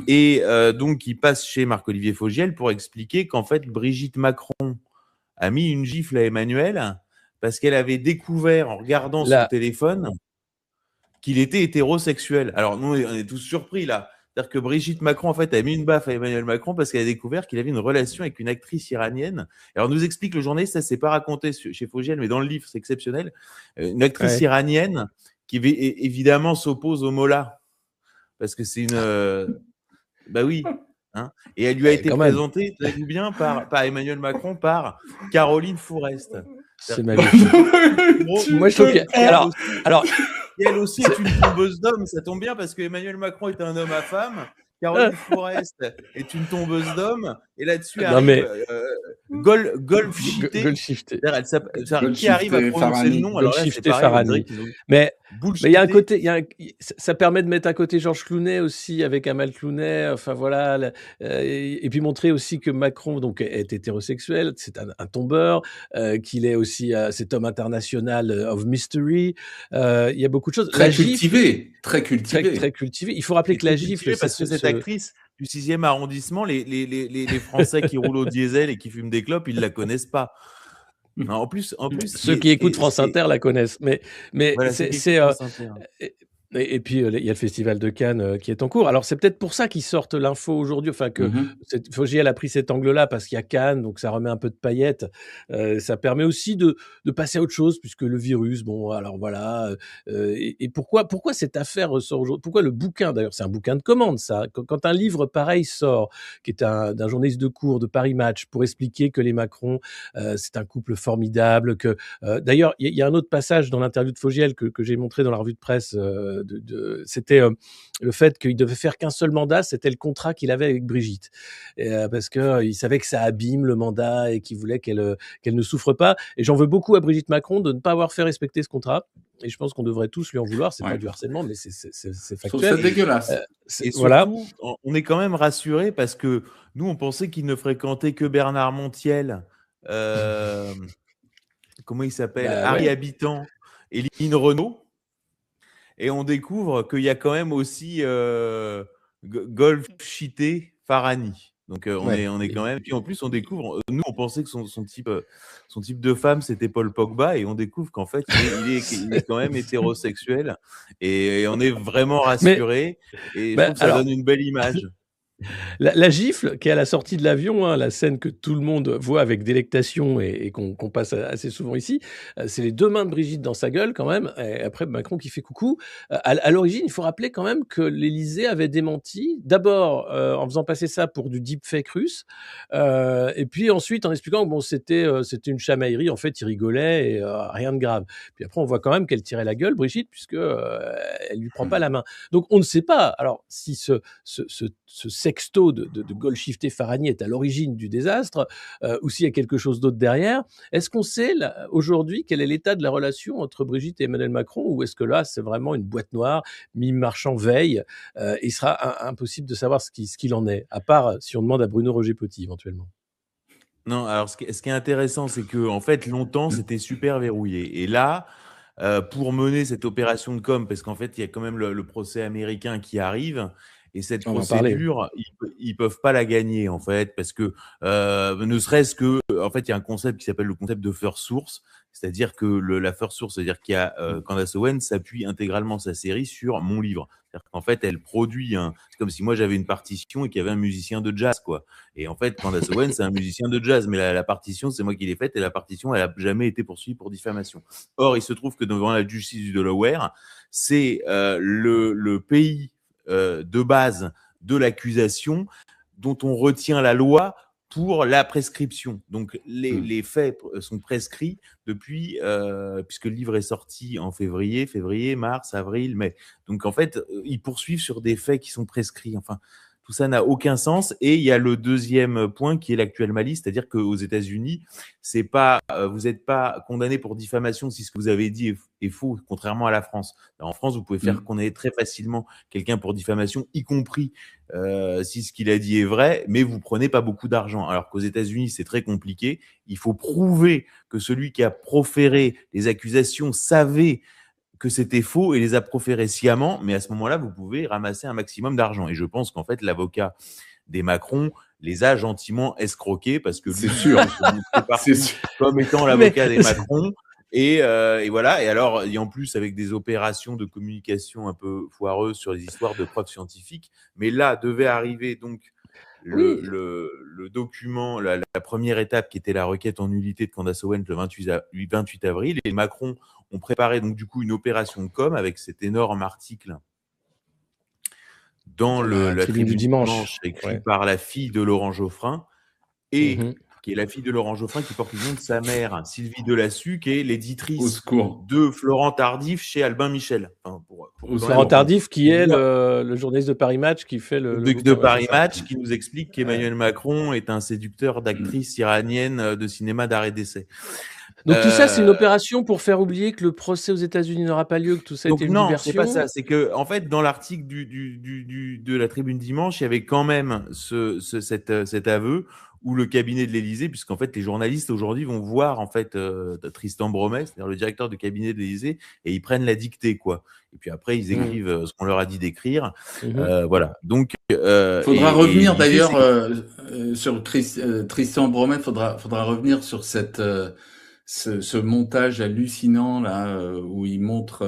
Et donc, il passe chez Marc-Olivier Fogiel pour expliquer qu'en fait, Brigitte Macron a mis une gifle à Emmanuel parce qu'elle avait découvert en regardant son téléphone qu'il était hétérosexuel. Alors, nous, on est tous surpris là. C'est-à-dire que Brigitte Macron, en fait, a mis une baffe à Emmanuel Macron parce qu'elle a découvert qu'il avait une relation avec une actrice iranienne. Alors, nous explique le journaliste, ça ne s'est pas raconté chez Fogiel, mais dans le livre, c'est exceptionnel. Une actrice iranienne qui évidemment s'oppose au Mollah. Parce que c'est une... bah oui. Hein, et elle lui a été présentée, tenez-vous bien, par Emmanuel Macron, par Caroline Fourest. C'est magnifique. Moi, je trouve que... Alors, elle aussi est une tombeuse d'hommes, ça tombe bien parce que Emmanuel Macron est un homme à femme, Caroline Fourest est une tombeuse d'hommes, et là-desdessus arrive Golshifté. Qui arrive à prononcer le nom? Alors là, c'est pareil, mais il y a un côté, ça permet de mettre à côté Georges Clooney aussi, avec Amal Clooney, enfin voilà, et puis montrer aussi que Macron donc est hétérosexuel, c'est un tombeur, qu'il est aussi cet homme international of mystery. Il y a beaucoup de choses. Très cultivé. Il faut rappeler que la gifle, parce que cette actrice du 6e arrondissement, les Français qui roulent au diesel et qui fument des clopes, ils la connaissent pas. Non, en plus, ceux qui écoutent France Inter la connaissent, mais voilà, c'est et puis il y a le festival de Cannes qui est en cours. Alors c'est peut-être pour ça qu'ils sortent l'info aujourd'hui, enfin que Fogiel a pris cet angle-là parce qu'il y a Cannes, donc ça remet un peu de paillettes. Ça permet aussi de passer à autre chose puisque le virus, bon, alors voilà. Et pourquoi cette affaire ressort aujourd'hui? Pourquoi le bouquin, d'ailleurs, c'est un bouquin de commande, ça. Quand un livre pareil sort, qui est d'un journaliste de cours de Paris Match, pour expliquer que les Macron, c'est un couple formidable, que d'ailleurs il y a un autre passage dans l'interview de Fogiel que j'ai montré dans la revue de presse. C'était le fait qu'il devait faire qu'un seul mandat, c'était le contrat qu'il avait avec Brigitte, parce qu'il savait que ça abîme le mandat et qu'il voulait qu'elle ne souffre pas. Et j'en veux beaucoup à Brigitte Macron de ne pas avoir fait respecter ce contrat. Et je pense qu'on devrait tous lui en vouloir. C'est pas du harcèlement, mais c'est factuel. C'est dégueulasse. Et surtout, on est quand même rassurés parce que nous, on pensait qu'il ne fréquentait que Bernard Montiel. Comment il s'appelle? Harry Habitant et Lynn Renaud. Et on découvre qu'il y a quand même aussi Golshifté Farhani. Donc on est quand même. Puis en plus, on découvre. Nous, on pensait que son type de femme, c'était Paul Pogba, et on découvre qu'en fait, il est quand même hétérosexuel. Et on est vraiment rassurés. Et je trouve que ça donne une belle image. La gifle qui est à la sortie de l'avion, hein, la scène que tout le monde voit avec délectation et qu'on passe assez souvent ici, c'est les deux mains de Brigitte dans sa gueule quand même, et après Macron qui fait coucou. À l'origine, il faut rappeler quand même que l'Élysée avait démenti, d'abord en faisant passer ça pour du deepfake russe, et puis ensuite en expliquant que bon, c'était une chamaillerie, en fait il rigolait et rien de grave. Puis après on voit quand même qu'elle tirait la gueule, Brigitte, puisque elle lui prend pas la main. Donc on ne sait pas, alors si ce sexto de Golshifté Farhani est à l'origine du désastre, ou s'il y a quelque chose d'autre derrière. Est-ce qu'on sait aujourd'hui quel est l'état de la relation entre Brigitte et Emmanuel Macron, ou est-ce que là c'est vraiment une boîte noire, Mime Marchand veille, et il sera impossible de savoir ce qu'il en est, à part si on demande à Bruno Roger-Petit éventuellement? Non, alors ce qui est intéressant, c'est que en fait longtemps c'était super verrouillé, et là pour mener cette opération de com, parce qu'en fait il y a quand même le procès américain qui arrive. Et cette procédure, ils peuvent pas la gagner en fait, parce que ne serait-ce que, en fait, il y a un concept qui s'appelle le concept de first source, c'est-à-dire que la first source, c'est-à-dire qu'il y a Candace Owens s'appuie intégralement sa série sur mon livre. C'est-à-dire qu'en fait, elle produit c'est comme si moi j'avais une partition et qu'il y avait un musicien de jazz, quoi. Et en fait, Candace Owens, c'est un musicien de jazz, mais la partition, c'est moi qui l'ai faite, et la partition, elle a jamais été poursuivie pour diffamation. Or, il se trouve que devant la justice du Delaware, c'est le pays de base de l'accusation dont on retient la loi pour la prescription. Donc, les faits sont prescrits depuis, puisque le livre est sorti en février, mars, avril, mai. Donc, en fait, ils poursuivent sur des faits qui sont prescrits. Enfin, tout ça n'a aucun sens. Et il y a le deuxième point qui est l'actuel malice, c'est-à-dire qu'aux États-Unis, c'est pas, vous n'êtes pas condamné pour diffamation si ce que vous avez dit est faux, contrairement à la France. Alors, en France, vous pouvez faire condamner très facilement quelqu'un pour diffamation, y compris si ce qu'il a dit est vrai, mais vous prenez pas beaucoup d'argent. Alors qu'aux États-Unis, c'est très compliqué. Il faut prouver que celui qui a proféré les accusations savait que c'était faux et les a proférés sciemment, mais à ce moment-là, vous pouvez ramasser un maximum d'argent. Et je pense qu'en fait, l'avocat des Macron les a gentiment escroqués parce que lui, C'est il sûr. voulait se montrer C'est partout sûr. comme étant Mais l'avocat des Macron. Et voilà. Et alors, en plus, avec des opérations de communication un peu foireuses sur les histoires de preuves scientifiques. Mais là, devait arriver donc oui, le document, la première étape qui était la requête en nullité de Candace Owens le 28 avril. Et Macron ont préparé donc du coup une opération de com avec cet énorme article dans la la tribune du tribune dimanche. écrit Ouais. par la fille de Laurent Geoffrin et Mhm. qui est la fille de Laurent Geoffrin qui porte le nom de sa mère, Sylvie Delassus, qui est Au l'éditrice secours. de Florent Tardif chez Albin Michel. Enfin, pour Au quand secours. Florent même Tardif, qui est dire le journaliste de Paris Match, qui fait le de bouquin. Ouais, c'est Paris ça. Match, qui nous explique qu'Emmanuel Macron est un séducteur Mm. d'actrices iraniennes de cinéma d'arrêt d'essai. Donc tout ça, c'est une opération pour faire oublier que le procès aux États-Unis n'aura pas lieu, que tout ça Donc était une non, c'est pas diversion. ça. C'est que en fait, dans l'article de la Tribune Dimanche, il y avait quand même cet aveu où le cabinet de l'Élysée, puisqu'en fait les journalistes aujourd'hui vont voir en fait Tristan Bromet, c'est-à-dire le directeur du cabinet de l'Élysée, et ils prennent la dictée quoi. Et puis après ils écrivent ce qu'on leur a dit d'écrire. Voilà. Donc faudra revenir l'idée, d'ailleurs c'est sur Tristan Bromet. Faudra revenir sur ce montage hallucinant là où il montre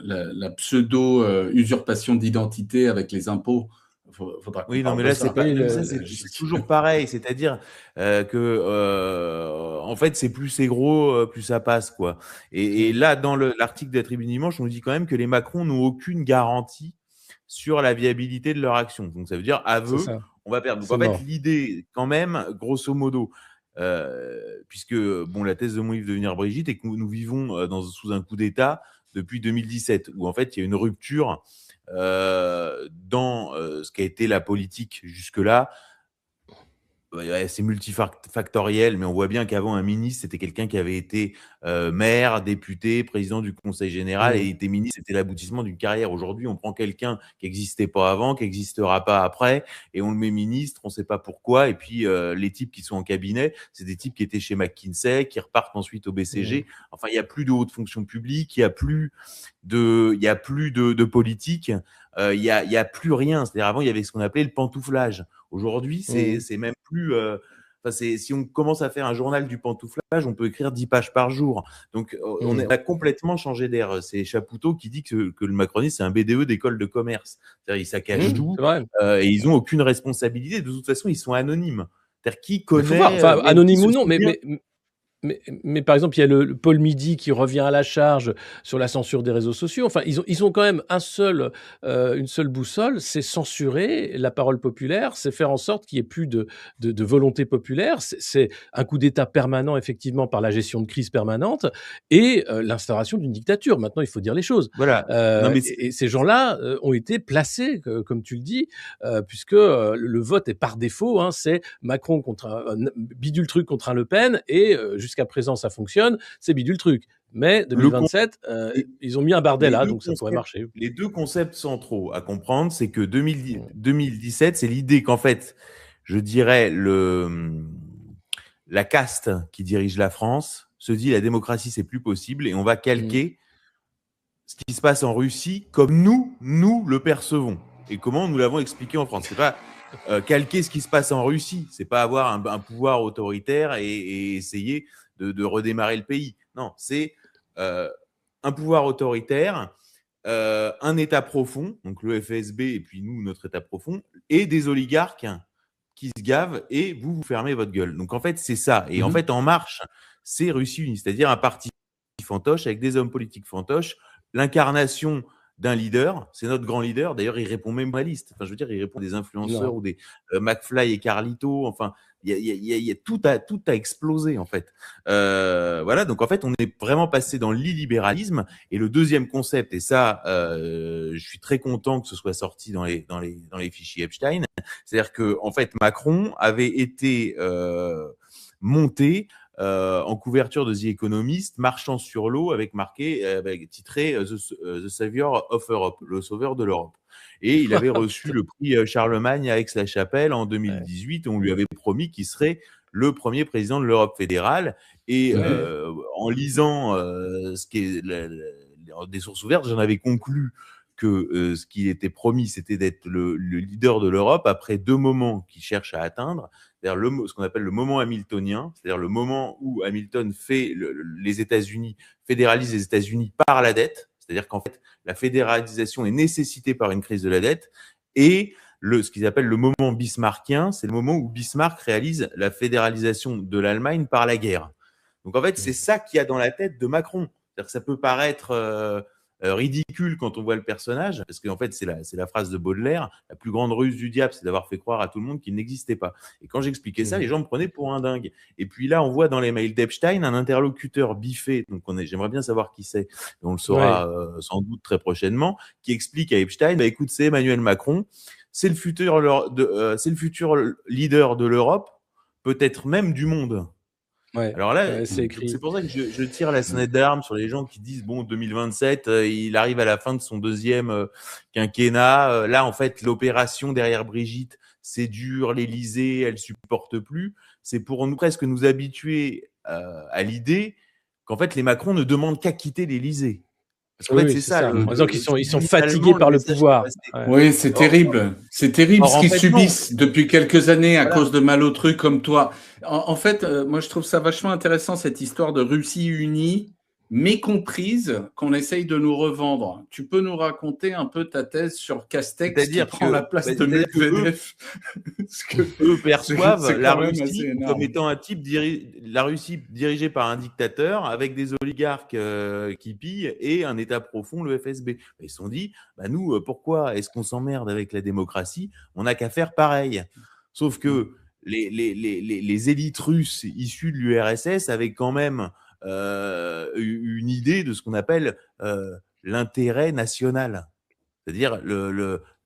la pseudo usurpation d'identité avec les impôts. Faudra qu'on Oui, non, parle mais de là, ça. c'est pas, mais ça, c'est toujours pareil. C'est-à-dire en fait, c'est plus c'est gros, plus ça passe, quoi. Et là, dans l'article de la Tribune Dimanche, on nous dit quand même que les Macron n'ont aucune garantie sur la viabilité de leur action. Donc, ça veut dire, C'est aveu, ça. on va perdre. Donc, C'est en fait, mort. l'idée, quand même, grosso modo, puisque bon, la thèse de mon livre Devenir Brigitte est que nous vivons sous un coup d'État depuis 2017, où en fait, il y a une rupture dans ce qu'a été la politique jusque-là. Ouais, c'est multifactoriel, mais on voit bien qu'avant, un ministre, c'était quelqu'un qui avait été maire, député, président du Conseil général, et était ministre, c'était l'aboutissement d'une carrière. Aujourd'hui, on prend quelqu'un qui n'existait pas avant, qui n'existera pas après, et on le met ministre, on ne sait pas pourquoi. Et puis, les types qui sont en cabinet, c'est des types qui étaient chez McKinsey, qui repartent ensuite au BCG. Enfin, il n'y a plus de haute fonction publique, il n'y a plus de politique, il n'y a plus rien. C'est-à-dire, avant, il y avait ce qu'on appelait le pantouflage. Aujourd'hui, c'est même plus. Si on commence à faire un journal du pantouflage, on peut écrire 10 pages par jour. Donc, on a complètement changé d'air. C'est Chapoutot qui dit que le macronisme, c'est un BDE d'école de commerce. C'est-à-dire, ils saccagent tout et ils n'ont aucune responsabilité. De toute façon, ils sont anonymes. C'est-à-dire, qui connaît. Enfin, anonyme ou non, mais par exemple, il y a le Paul Midi qui revient à la charge sur la censure des réseaux sociaux. Enfin, ils ont quand même une seule boussole, c'est censurer la parole populaire, c'est faire en sorte qu'il n'y ait plus de volonté populaire. C'est un coup d'État permanent, effectivement, par la gestion de crise permanente et l'instauration d'une dictature. Maintenant, il faut dire les choses. Voilà. Et ces gens-là ont été placés, comme tu le dis, puisque le vote est par défaut. Hein, c'est Macron contre bidule truc contre un Le Pen et jusqu'à présent, ça fonctionne, c'est bidule truc. Mais 2027, ils ont mis un bardel là, donc ça pourrait marcher. Les deux concepts centraux à comprendre, c'est que 2017, c'est l'idée qu'en fait, je dirais, la caste qui dirige la France se dit la démocratie, c'est plus possible et on va calquer ce qui se passe en Russie comme nous le percevons et comment nous l'avons expliqué en France. C'est pas calquer ce qui se passe en Russie, c'est pas avoir un pouvoir autoritaire et essayer de redémarrer le pays. Non, c'est un pouvoir autoritaire, un État profond, donc le FSB et puis nous, notre État profond, et des oligarques qui se gavent et vous fermez votre gueule. Donc en fait, c'est ça. Et en fait, En Marche, c'est Russie unie, c'est-à-dire un parti fantoche avec des hommes politiques fantoches, l'incarnation d'un leader, c'est notre grand leader. D'ailleurs, il répond même à la liste. Enfin, je veux dire, il répond à des influenceurs ou des McFly et Carlito. Enfin, tout a explosé en fait. Voilà, donc en fait, on est vraiment passé dans l'illibéralisme. Et le deuxième concept, et ça, je suis très content que ce soit sorti dans les fichiers Epstein, c'est-à-dire que en fait, Macron avait été monté en couverture de The Economist, marchant sur l'eau, avec titré The Savior of Europe, le sauveur de l'Europe. Et il avait reçu le prix Charlemagne à Aix-la-Chapelle en 2018. On lui avait promis qu'il serait le premier président de l'Europe fédérale. Et en lisant des sources ouvertes, j'en avais conclu que ce qui était promis, c'était d'être le leader de l'Europe après 2 moments qu'il cherche à atteindre. C'est-à-dire ce qu'on appelle le moment hamiltonien, c'est-à-dire le moment où Hamilton les États-Unis, fédéralise les États-Unis par la dette, c'est-à-dire qu'en fait, la fédéralisation est nécessitée par une crise de la dette, et ce qu'ils appellent le moment bismarckien, c'est le moment où Bismarck réalise la fédéralisation de l'Allemagne par la guerre. Donc en fait, c'est ça qu'il y a dans la tête de Macron. C'est-à-dire que ça peut paraître ridicule quand on voit le personnage, parce qu'en fait, c'est la phrase de Baudelaire, la plus grande ruse du diable, c'est d'avoir fait croire à tout le monde qu'il n'existait pas. Et quand j'expliquais ça, les gens me prenaient pour un dingue. Et puis là, on voit dans les mails d'Epstein un interlocuteur biffé, donc j'aimerais bien savoir qui c'est, on le saura sans doute très prochainement, qui explique à Epstein, bah, écoute, c'est Emmanuel Macron, c'est le futur leader de l'Europe, peut-être même du monde. Ouais, alors là, c'est écrit. c'est pour ça que je tire la sonnette d'alarme sur les gens qui disent bon, 2027, il arrive à la fin de son deuxième quinquennat. Là, en fait, l'opération derrière Brigitte, c'est dur, l'Élysée, elle supporte plus. C'est pour nous presque nous habituer à l'idée qu'en fait, les Macron ne demandent qu'à quitter l'Élysée. Parce qu'en fait, c'est ça. En disant qu'ils sont fatigués par le pouvoir. Oui, c'est terrible. C'est terrible ce qu'ils subissent depuis quelques années à cause de malotrus comme toi. En fait, moi, je trouve ça vachement intéressant, cette histoire de Russie unie, mécomprise, qu'on essaye de nous revendre. Tu peux nous raconter un peu ta thèse sur Castex qui prend la place de Medvedev? Eux perçoivent la Russie comme étant un type la Russie dirigée par un dictateur avec des oligarques qui pillent et un État profond, le FSB. Ils se sont dit, bah nous, pourquoi est-ce qu'on s'emmerde avec la démocratie? On n'a qu'à faire pareil. Sauf que les élites russes issues de l'URSS avaient quand même une idée de ce qu'on appelle l'intérêt national. C'est-à-dire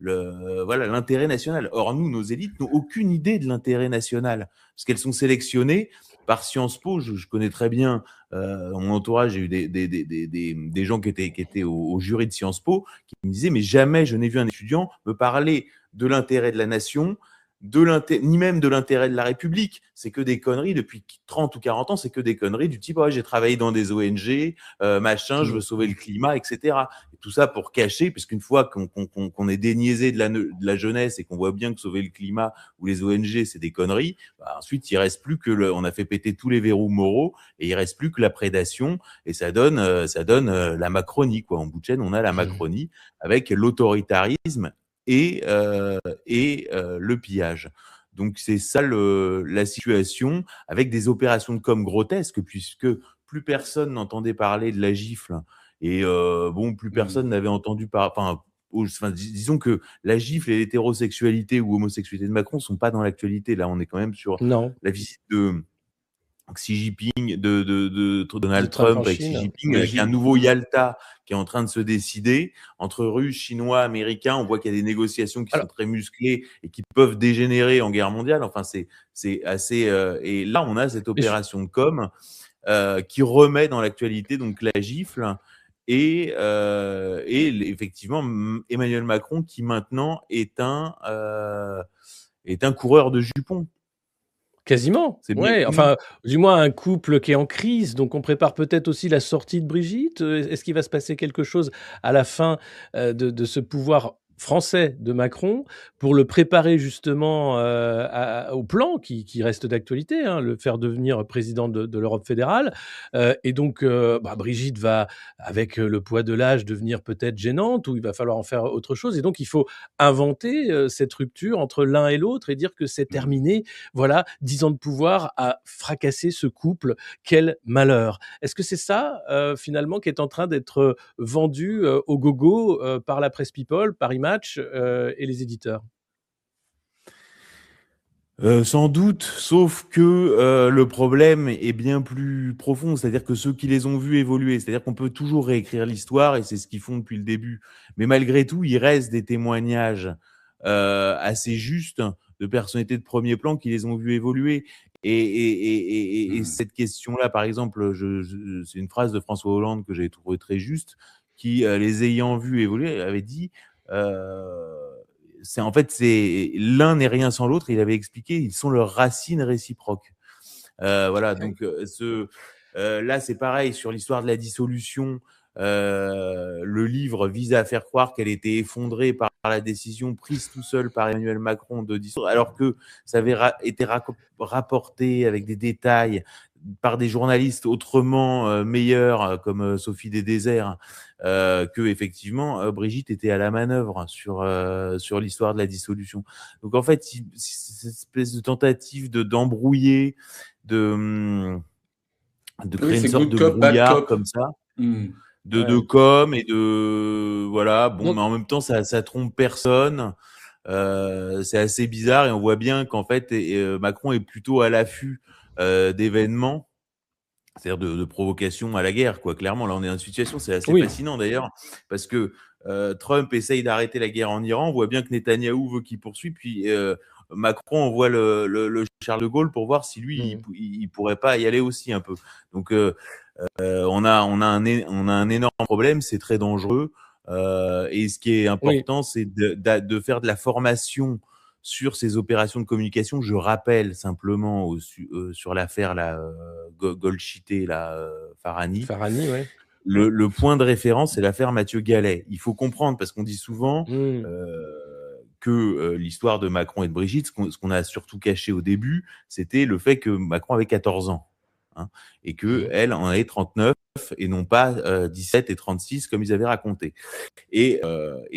voilà, l'intérêt national. Or, nous, nos élites n'ont aucune idée de l'intérêt national, parce qu'elles sont sélectionnées par Sciences Po. Je connais très bien, dans mon entourage, j'ai eu des gens qui étaient au jury de Sciences Po, qui me disaient, mais jamais je n'ai vu un étudiant me parler de l'intérêt de la nation, ni même de l'intérêt de la République. C'est que des conneries depuis 30 ou 40 ans, c'est que des conneries du type j'ai travaillé dans des ONG, machin, je veux sauver le climat, etc. Et tout ça pour cacher, puisqu'une fois qu'on est déniaisé de la jeunesse et qu'on voit bien que sauver le climat ou les ONG, c'est des conneries, bah, ensuite il reste plus que on a fait péter tous les verrous moraux et il reste plus que la prédation, et ça donne la Macronie, quoi. En bout de chaîne, on a la Macronie avec l'autoritarisme et le pillage. Donc c'est ça la situation, avec des opérations de com grotesques, puisque plus personne n'entendait parler de la gifle, et plus personne n'avait entendu disons que la gifle et l'hétérosexualité ou homosexualité de Macron sont pas dans l'actualité. Là, on est quand même sur la visite de Xi Jinping, de Donald Trump avec Xi Jinping, avec un nouveau Yalta qui est en train de se décider entre Russes, Chinois, Américains. On voit qu'il y a des négociations qui sont très musclées et qui peuvent dégénérer en guerre mondiale. Enfin, c'est assez. Et là, on a cette opération de com qui remet dans l'actualité donc la gifle et effectivement Emmanuel Macron qui maintenant est un coureur de jupons. Quasiment, ouais. Enfin, du moins un couple qui est en crise, donc on prépare peut-être aussi la sortie de Brigitte. Est-ce qu'il va se passer quelque chose à la fin de ce pouvoir français de Macron pour le préparer justement au plan qui reste d'actualité, hein, le faire devenir président de l'Europe fédérale. Et donc, Brigitte va, avec le poids de l'âge, devenir peut-être gênante, ou il va falloir en faire autre chose. Et donc, il faut inventer cette rupture entre l'un et l'autre et dire que c'est terminé. Voilà, 10 ans de pouvoir à fracasser ce couple. Quel malheur. Est-ce que c'est ça, finalement, qui est en train d'être vendu au gogo par la presse People, par Image et les éditeurs? Sans doute, sauf que le problème est bien plus profond. C'est-à-dire que ceux qui les ont vus évoluer, c'est-à-dire qu'on peut toujours réécrire l'histoire et c'est ce qu'ils font depuis le début. Mais malgré tout, il reste des témoignages assez justes de personnalités de premier plan qui les ont vus évoluer. Et cette question-là, par exemple, c'est une phrase de François Hollande que j'ai trouvée très juste, qui, les ayant vus évoluer, avait dit c'est l'un n'est rien sans l'autre. Il avait expliqué, ils sont leurs racines réciproques. Voilà, donc là c'est pareil sur l'histoire de la dissolution. le livre vise à faire croire qu'elle était effondrée par la décision prise tout seul par Emmanuel Macron de dissoudre, alors que ça avait été rapporté avec des détails par des journalistes autrement meilleurs, comme Sophie Desdésert, que effectivement Brigitte était à la manœuvre sur l'histoire de la dissolution. Donc en fait, cette espèce de tentative d'embrouiller, de créer une sorte de brouillard comme ça, de com et de voilà. Bon, mais en même temps, ça trompe personne. C'est assez bizarre et on voit bien qu'en fait, Macron est plutôt à l'affût d'événements, c'est-à-dire de provocation à la guerre, quoi. Clairement, là, on est dans une situation, c'est assez fascinant d'ailleurs, parce que Trump essaye d'arrêter la guerre en Iran. On voit bien que Netanyahou veut qu'il poursuive, puis Macron envoie le Charles de Gaulle pour voir si lui, il pourrait pas y aller aussi un peu. Donc, on a un énorme problème, c'est très dangereux. Et ce qui est important, c'est de faire de la formation sur ces opérations de communication. Je rappelle simplement sur l'affaire Golchité, Farhani. Farhani, ouais. Le point de référence, c'est l'affaire Mathieu Gallet. Il faut comprendre, parce qu'on dit souvent que l'histoire de Macron et de Brigitte, ce qu'on a surtout caché au début, c'était le fait que Macron avait 14 ans. Et qu'elle en avait 39 et non pas 17 et 36 comme ils avaient raconté. Et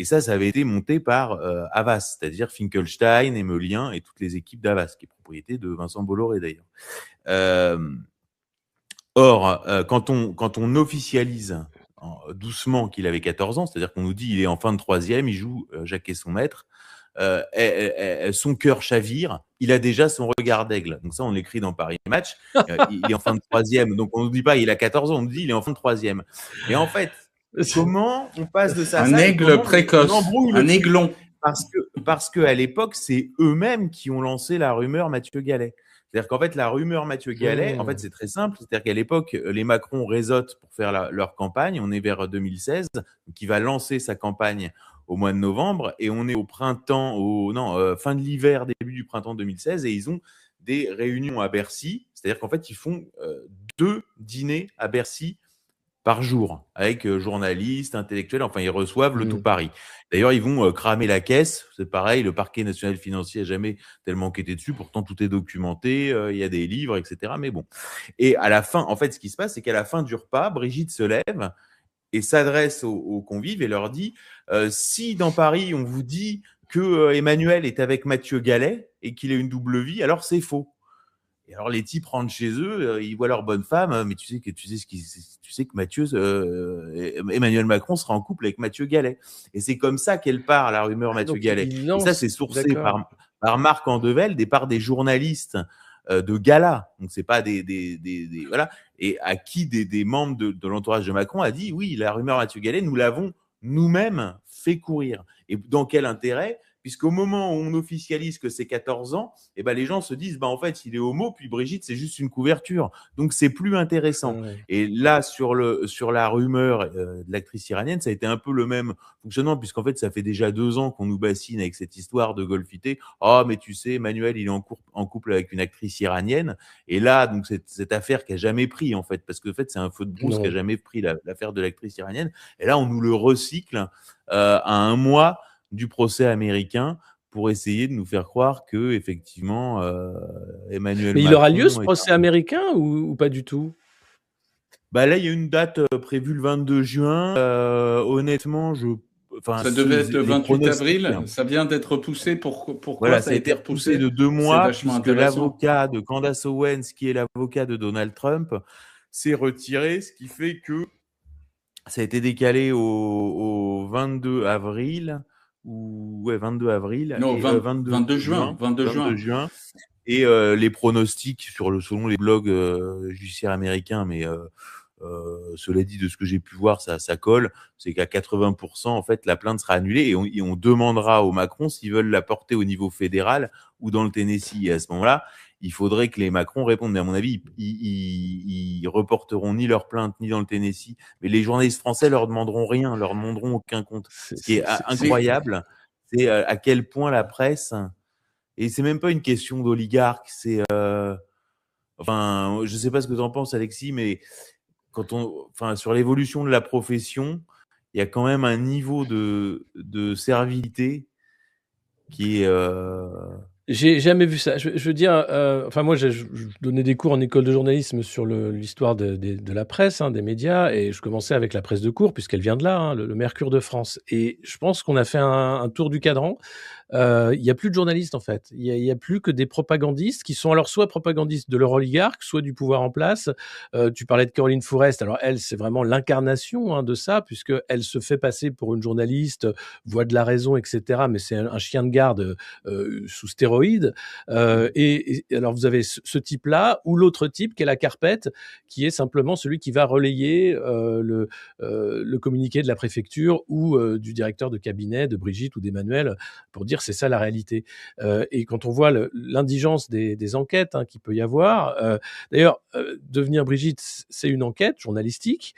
ça avait été monté par Havas, c'est-à-dire Finkelstein, Emelien et toutes les équipes d'Havas, qui est propriété de Vincent Bolloré d'ailleurs. Or, quand on officialise doucement qu'il avait 14 ans, c'est-à-dire qu'on nous dit il est en fin de troisième, il joue Jacques et son maître, son cœur chavire, il a déjà son regard d'aigle. Donc ça, on l'écrit dans Paris Match. Il est en fin de troisième, donc on ne nous dit pas il a 14 ans, on nous dit il est en fin de troisième. Et en fait, comment on passe de ça à ça? Un aigle précoce, un aiglon. Parce que à l'époque, c'est eux-mêmes qui ont lancé la rumeur Mathieu Gallet. C'est-à-dire qu'en fait, la rumeur Mathieu Gallet, en fait, c'est très simple. C'est-à-dire qu'à l'époque, les Macron réseautent pour faire leur campagne. On est vers 2016, qui va lancer sa campagne au mois de novembre, et on est au printemps, fin de l'hiver, début du printemps 2016, et ils ont des réunions à Bercy. C'est-à-dire qu'en fait, ils font 2 dîners à Bercy par jour, avec journalistes, intellectuels, enfin, ils reçoivent le tout Paris. D'ailleurs, ils vont cramer la caisse, c'est pareil, le parquet national financier n'a jamais tellement enquêté dessus, pourtant tout est documenté, il y a des livres, etc. Mais bon. Et à la fin, en fait, ce qui se passe, c'est qu'à la fin du repas, Brigitte se lève et s'adresse aux convives et leur dit si dans Paris, on vous dit que Emmanuel est avec Mathieu Gallet et qu'il a une double vie, alors c'est faux. Et alors les types rentrent chez eux, ils voient leur bonne femme, mais tu sais que Mathieu, Emmanuel Macron sera en couple avec Mathieu Gallet. Et c'est comme ça qu'elle part, la rumeur Mathieu Gallet. Et ça, c'est sourcé par Marc Andevelde et par des journalistes de gala. Donc c'est pas des voilà. Et à qui des membres de l'entourage de Macron a dit oui, la rumeur Mathieu Gallet, nous l'avons nous-mêmes fait courir. Et dans quel intérêt? Puisqu'au moment où on officialise que c'est 14 ans, les gens se disent, en fait, il est homo, puis Brigitte, c'est juste une couverture. Donc, c'est plus intéressant. Et là, sur la rumeur de l'actrice iranienne, ça a été un peu le même fonctionnement, puisqu'en fait, ça fait déjà 2 ans qu'on nous bassine avec cette histoire de Golfité. Ah, mais tu sais, Emmanuel, il est en couple avec une actrice iranienne. Et là, donc, cette affaire qui a jamais pris, en fait, parce que, en fait, c'est un feu de brousse qui a jamais pris l'affaire de l'actrice iranienne. Et là, on nous le recycle à un mois du procès américain pour essayer de nous faire croire que effectivement Emmanuel Macron. Mais il aura lieu ce procès américain ou pas du tout? Là, il y a une date prévue le 22 juin. Honnêtement, ça devait être le 28 avril. Ça vient d'être repoussé. Pourquoi voilà, ça a été repoussé de 2 mois puisque l'avocat de Candace Owens, qui est l'avocat de Donald Trump, s'est retiré, ce qui fait que ça a été décalé au 22 avril. 22 avril. Non, 22 juin. 22 juin. Et les pronostics selon les blogs judiciaires américains, mais cela dit, de ce que j'ai pu voir, ça colle. C'est qu'à 80%, en fait, la plainte sera annulée et on demandera au Macron s'ils veulent la porter au niveau fédéral ou dans le Tennessee. Et à ce moment-là, il faudrait que les Macron répondent. Mais à mon avis, ils reporteront ni leur plainte ni dans le Tennessee. Mais les journalistes français leur demanderont rien, leur demanderont aucun compte. Ce qui est incroyable, c'est à quel point la presse. Et c'est même pas une question d'oligarque. C'est, je sais pas ce que tu en penses, Alexis, mais sur l'évolution de la profession, il y a quand même un niveau de servilité qui est. J'ai jamais vu ça. Je veux dire, enfin moi, je donnais des cours en école de journalisme sur l'histoire de la presse, hein, des médias, et je commençais avec la presse de cour, puisqu'elle vient de là, hein, le Mercure de France. Et je pense qu'on a fait un tour du cadran. Il y a plus de journalistes, en fait. Il y a plus que des propagandistes qui sont alors soit propagandistes de leur oligarque, soit du pouvoir en place. Tu parlais de Caroline Fourest. Alors elle, c'est vraiment l'incarnation, hein, de ça, puisqu'elle se fait passer pour une journaliste, voix de la raison, etc. Mais c'est un chien de garde sous stéroïdes. Et alors vous avez ce type-là, ou l'autre type qui est la carpette, qui est simplement celui qui va relayer le communiqué de la préfecture ou du directeur de cabinet de Brigitte ou d'Emmanuel pour dire c'est ça la réalité. Et quand on voit l'indigence des enquêtes, hein, qu'il peut y avoir, d'ailleurs, Devenir Brigitte, c'est une enquête journalistique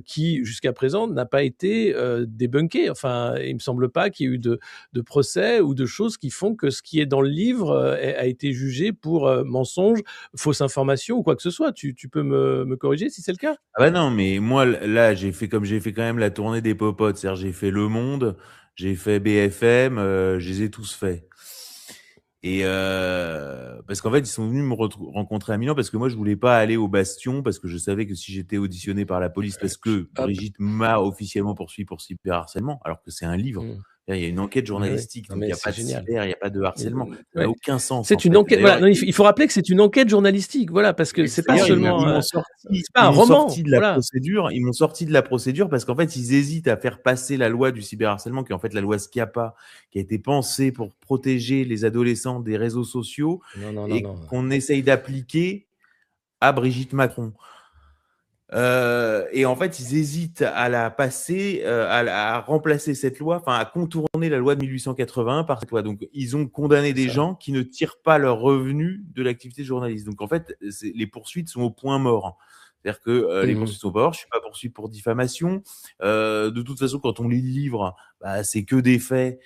qui, jusqu'à présent, n'a pas été débunkée. Enfin, il me semble pas qu'il y ait eu de procès ou de choses qui font que ce qui est dans le livre a été jugé pour mensonge, fausse information ou quoi que ce soit. Tu peux me corriger si c'est le cas? Ah bah non, mais moi, là, j'ai fait quand même la tournée des popotes. C'est-à-dire, j'ai fait Le Monde, j'ai fait BFM, je les ai tous faits. Et parce qu'en fait, ils sont venus me rencontrer à Milan parce que moi, je voulais pas aller au Bastion parce que je savais que si j'étais auditionné par la police, parce que Brigitte m'a officiellement poursuivi pour cyberharcèlement, alors que c'est un livre. Il y a une enquête journalistique, donc il n'y a pas de cyber, il n'y a pas de harcèlement. Ça n'a aucun sens. C'est une enquête. Voilà, non, il faut rappeler que c'est une enquête journalistique, voilà, parce que c'est pas seulement. C'est pas un roman. Sorti de la procédure. Ils m'ont sorti de la procédure parce qu'en fait, ils hésitent à faire passer la loi du cyberharcèlement, qui est en fait la loi Schiappa, qui a été pensée pour protéger les adolescents des réseaux sociaux qu'on essaye d'appliquer à Brigitte Macron. Et en fait, ils hésitent à la passer, à remplacer cette loi, enfin à contourner la loi de 1881 par cette loi. Donc, ils ont condamné des gens qui ne tirent pas leurs revenus de l'activité de journaliste. Donc, en fait, les poursuites sont au point mort. C'est-à-dire que les poursuites sont pas mortes. Je suis pas poursuivi pour diffamation. De toute façon, quand on lit le livre, c'est que des faits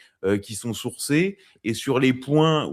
qui sont sourcés. Et sur les points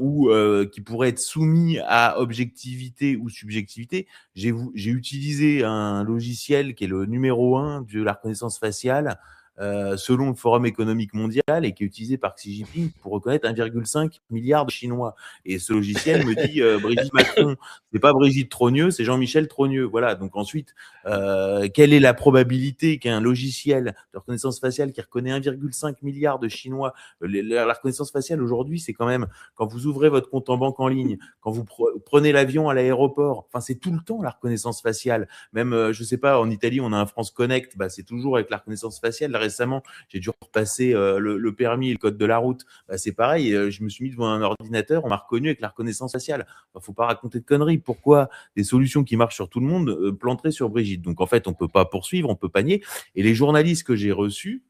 qui pourraient être soumis à objectivité ou subjectivité, j'ai utilisé un logiciel qui est le numéro 1 de la reconnaissance faciale, selon le Forum économique mondial, et qui est utilisé par Xi Jinping pour reconnaître 1,5 milliard de Chinois. Et ce logiciel me dit Brigitte Macron, c'est pas Brigitte Trogneux, c'est Jean-Michel Trogneux. Voilà. Donc ensuite, quelle est la probabilité qu'un logiciel de reconnaissance faciale qui reconnaît 1,5 milliard de Chinois, la reconnaissance faciale aujourd'hui, c'est quand même quand vous ouvrez votre compte en banque en ligne, quand vous prenez l'avion à l'aéroport, enfin c'est tout le temps la reconnaissance faciale. Même, je sais pas, en Italie, on a un France Connect, c'est toujours avec la reconnaissance faciale. Là, récemment, j'ai dû repasser le permis et le code de la route. C'est pareil, je me suis mis devant un ordinateur, on m'a reconnu avec la reconnaissance faciale. Faut pas raconter de conneries. Pourquoi des solutions qui marchent sur tout le monde planteraient sur Brigitte? Donc en fait, on peut pas poursuivre, on peut pas nier. Et les journalistes que j'ai reçus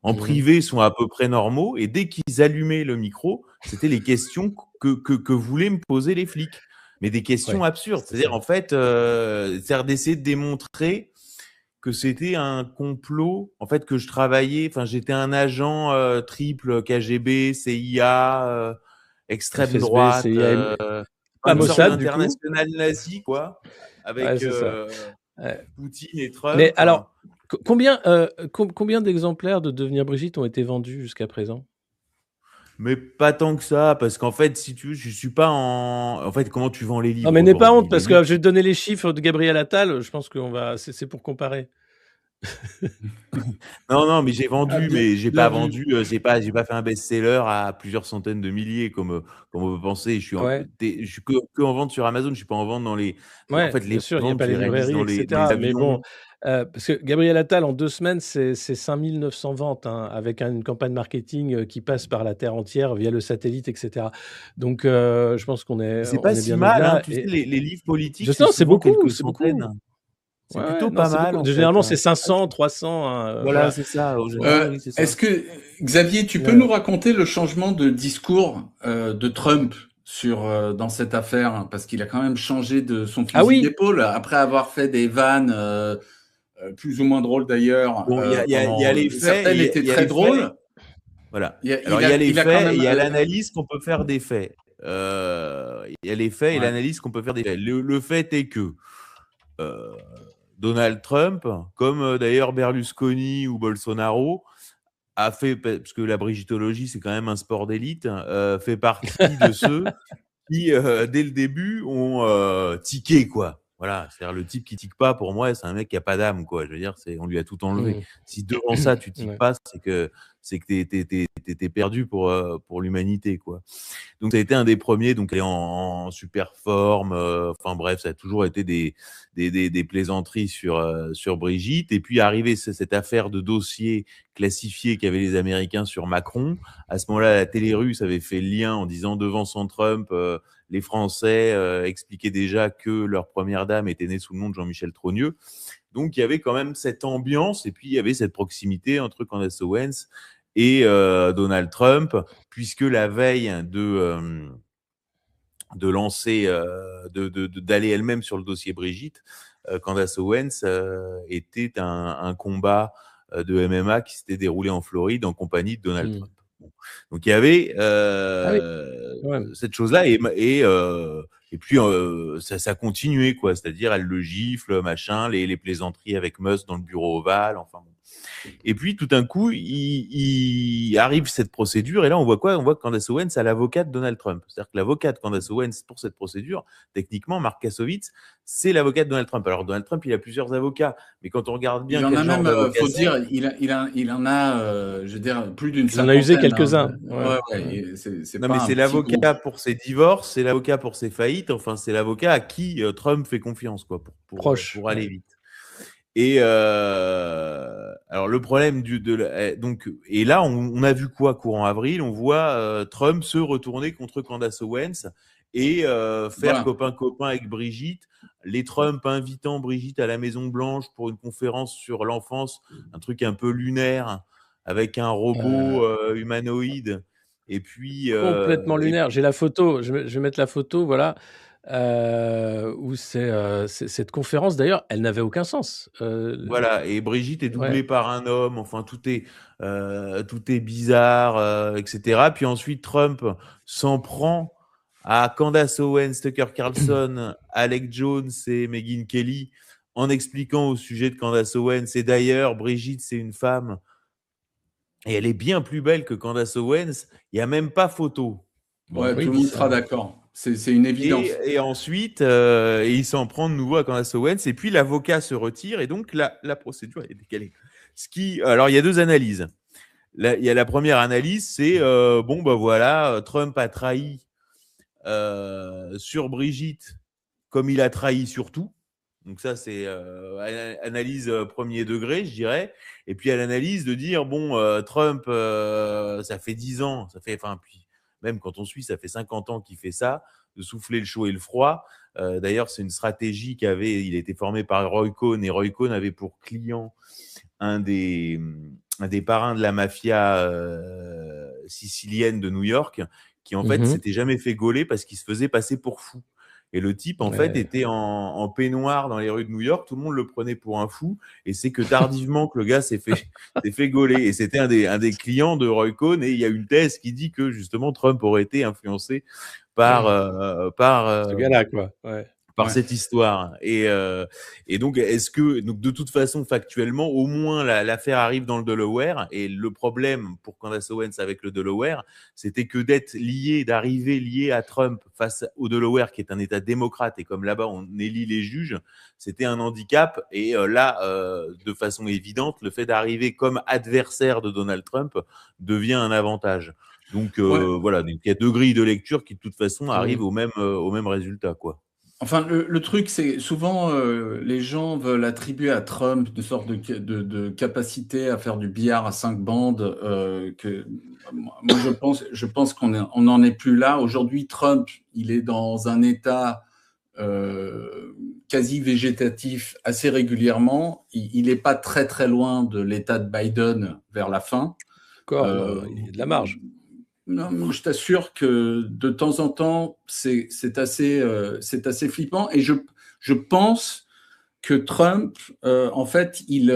en privé sont à peu près normaux, et dès qu'ils allumaient le micro, c'était les questions que voulaient me poser les flics. Mais des questions absurdes. C'est-à-dire, en fait, c'est-à-dire d'essayer de démontrer que c'était un complot, en fait, que je travaillais, enfin, j'étais un agent triple KGB, CIA, extrême FSB, droite, pas une sorte Mossad, du coup. d'international nazi, quoi, avec Poutine et Trump. Mais alors, combien d'exemplaires de Devenir Brigitte ont été vendus jusqu'à présent? Mais pas tant que ça, parce qu'en fait, si tu veux, je suis pas en... En fait, comment tu vends les livres? Non, mais n'aie pas honte, parce que je vais te donner les chiffres de Gabriel Attal, je pense qu'on va... C'est pour comparer. Non, mais j'ai vendu, mais j'ai pas vendu, j'ai pas fait un best-seller à plusieurs centaines de milliers, comme on peut penser. Je suis que en vente sur Amazon, je suis pas en vente dans les... en fait, les ventes, il n'y a pas les librairies, etc. Mais bon, parce que Gabriel Attal, en 2 semaines, c'est 5900 ventes, hein, avec une campagne marketing qui passe par la terre entière via le satellite, etc. Donc, je pense qu'on est... C'est pas si mal, hein, tu sais, les livres politiques, c'est beaucoup, c'est beaucoup. C'est plutôt pas mal. Généralement, c'est 500, 300. Voilà, c'est ça. Est-ce que, Xavier, tu peux nous raconter le changement de discours de Trump dans cette affaire? Parce qu'il a quand même changé de son fusil d'épaule après avoir fait des vannes plus ou moins drôles d'ailleurs. Bon, il y a les faits. Certaines étaient très drôles. Voilà. Alors, il y a les faits et il y a l'analyse qu'on peut faire des faits. Il y a les faits et l'analyse qu'on peut faire des faits. Le fait est que euh, Donald Trump, comme d'ailleurs Berlusconi ou Bolsonaro, a fait, parce que la brigittologie, c'est quand même un sport d'élite, fait partie de ceux qui, dès le début, ont tiqué, quoi. Voilà, c'est-à-dire le type qui tique pas, pour moi, c'est un mec qui a pas d'âme, quoi. Je veux dire, on lui a tout enlevé. Mmh. Si devant ça, tu tiques Ouais. pas, c'est que t'es perdu pour l'humanité, quoi. Donc ça a été un des premiers, donc elle est en super forme. Enfin bref, ça a toujours été des plaisanteries sur Brigitte. Et puis arrivé cette affaire de dossier classifié qu'avaient les Américains sur Macron. À ce moment-là, la télé russe avait fait le lien en disant devançant Trump, les Français expliquaient déjà que leur première dame était née sous le nom de Jean-Michel Trogneux. Donc il y avait quand même cette ambiance et puis il y avait cette proximité entre Candace Owens et Donald Trump, puisque la veille de lancer, d'aller elle-même sur le dossier Brigitte, Candace Owens était un combat de MMA qui s'était déroulé en Floride en compagnie de Donald Trump. Bon. Donc il y avait Ah oui, quand même. cette chose-là et puis ça continuait, quoi. C'est-à-dire elle le gifle, machin, les plaisanteries avec Musk dans le bureau ovale, enfin bon. Et puis tout d'un coup, il arrive cette procédure et là on voit quoi? On voit que Candace Owens a l'avocat de Donald Trump. C'est-à-dire que l'avocat de Candace Owens pour cette procédure, techniquement, Mark Kassovitz, c'est l'avocat de Donald Trump. Alors Donald Trump, il a plusieurs avocats, mais quand on regarde bien Il en quel a genre même, d'avocat faut c'est, dire, il en a, je veux dire, plus d'une Il en a usé cinquantaine. quelques-uns. Ouais, Ouais. et c'est non pas mais un c'est petit groupe. l'avocat pour ses divorces, c'est l'avocat pour ses faillites, enfin c'est l'avocat à qui Trump fait confiance, quoi, Proche. pour aller Ouais. vite. Et alors le problème donc et là on a vu quoi courant avril, on voit Trump se retourner contre Candace Owens et faire Voilà. copain avec Brigitte, les Trump invitant Brigitte à la Maison Blanche pour une conférence sur l'enfance, un truc un peu lunaire avec un robot humanoïde et puis Complètement lunaire. J'ai la photo, je vais mettre la photo, voilà, où c'est cette conférence d'ailleurs, elle n'avait aucun sens. Voilà, et Brigitte est Ouais. doublée par un homme, enfin tout est bizarre, etc. Puis ensuite, Trump s'en prend à Candace Owens, Tucker Carlson, Alec Jones et Megyn Kelly en expliquant au sujet de Candace Owens. Et d'ailleurs, Brigitte, c'est une femme et elle est bien plus belle que Candace Owens. Il n'y a même pas photo. Bon. Ouais, Oui, tout le puis monde ça sera d'accord. C'est une évidence. Et ensuite, il s'en prend de nouveau à Candace Owens, et puis l'avocat se retire, et donc la procédure est décalée. Alors, il y a deux analyses. Il y a la première analyse, c'est bon, ben voilà, Trump a trahi sur Brigitte comme il a trahi sur tout. Donc ça, c'est analyse premier degré, je dirais. Et puis à l'analyse de dire, bon, Trump, ça fait 10 ans, puis même quand on suit, ça fait 50 ans qu'il fait ça, de souffler le chaud et le froid. D'ailleurs, c'est une stratégie il a été formé par Roy Cohn, et Roy Cohn avait pour client un des, un des parrains de la mafia sicilienne de New York, qui en fait s'était jamais fait gauler parce qu'il se faisait passer pour fou. Et le type, en fait, était en peignoir dans les rues de New York. Tout le monde le prenait pour un fou. Et c'est que tardivement que le gars s'est fait gauler. Et c'était un des clients de Roy Cohn. Et il y a une thèse qui dit que justement Trump aurait été influencé par, ce gars-là, quoi. Ouais. par cette histoire. Et donc, donc, de toute façon, factuellement, au moins, l'affaire arrive dans le Delaware. Et le problème pour Candace Owens avec le Delaware, c'était que d'arriver lié à Trump face au Delaware, qui est un État démocrate, et comme là-bas, on élit les juges, c'était un handicap. Et là, de façon évidente, le fait d'arriver comme adversaire de Donald Trump devient un avantage. Donc, voilà, donc, il y a deux grilles de lecture qui, de toute façon, arrivent au même résultat, quoi. Enfin, le truc, c'est souvent les gens veulent attribuer à Trump une sorte de capacité à faire du billard à 5 bandes. Moi, je pense qu'on n'en est plus là. Aujourd'hui, Trump, il est dans un état quasi végétatif assez régulièrement. Il n'est pas très très loin de l'état de Biden vers la fin. Encore, il y a de la marge. Non, je t'assure que de temps en temps, c'est assez flippant. Et je pense que Trump, en fait, il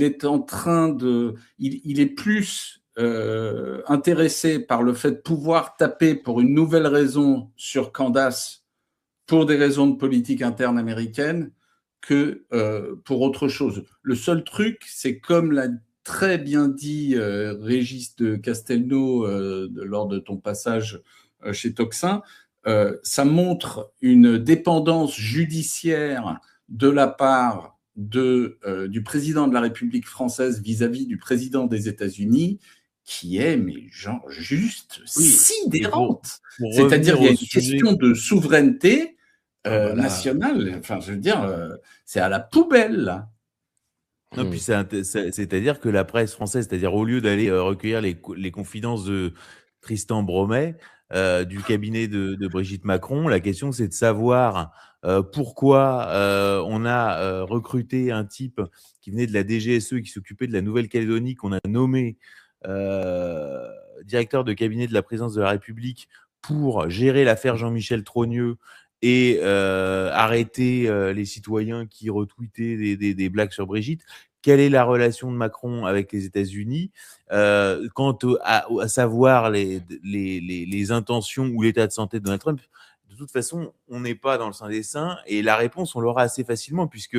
est en train de... Il est plus intéressé par le fait de pouvoir taper pour une nouvelle raison sur Candace pour des raisons de politique interne américaine que pour autre chose. Le seul truc, c'est comme l'a très bien dit Régis de Castelnau lors de ton passage chez Toxin, ça montre une dépendance judiciaire de la part du président de la République française vis-à-vis du président des États-Unis qui est, mais genre, juste sidérante. C'est-à-dire qu'il y a une question de souveraineté nationale. Enfin, je veux dire, c'est à la poubelle, là. Non, puis c'est-à-dire que la presse française, c'est-à-dire au lieu d'aller recueillir les confidences de Tristan Bromet, du cabinet de Brigitte Macron, la question c'est de savoir pourquoi on a recruté un type qui venait de la DGSE qui s'occupait de la Nouvelle-Calédonie, qu'on a nommé directeur de cabinet de la présidence de la République pour gérer l'affaire Jean-Michel Trogneux et arrêter les citoyens qui retweetaient des blagues sur Brigitte. Quelle est la relation de Macron avec les États-Unis quant à savoir les intentions ou l'état de santé de Donald Trump? De toute façon, on n'est pas dans le Saint des Saints et la réponse, on l'aura assez facilement puisque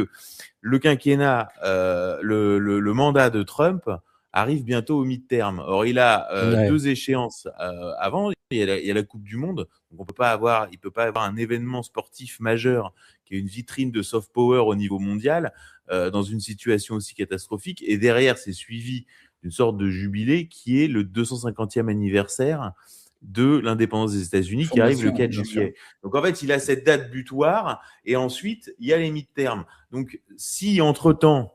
le quinquennat, le mandat de Trump arrive bientôt au mi-terme. Or, il a deux échéances avant. Il y a la Coupe du Monde. Donc il peut pas avoir un événement sportif majeur qui est une vitrine de soft power au niveau mondial dans une situation aussi catastrophique. Et derrière, c'est suivi d'une sorte de jubilé qui est le 250e anniversaire de l'indépendance des États-Unis qui arrive le 4 juillet. Donc en fait, il a cette date butoir et ensuite, il y a les mi-termes. Donc si entre-temps,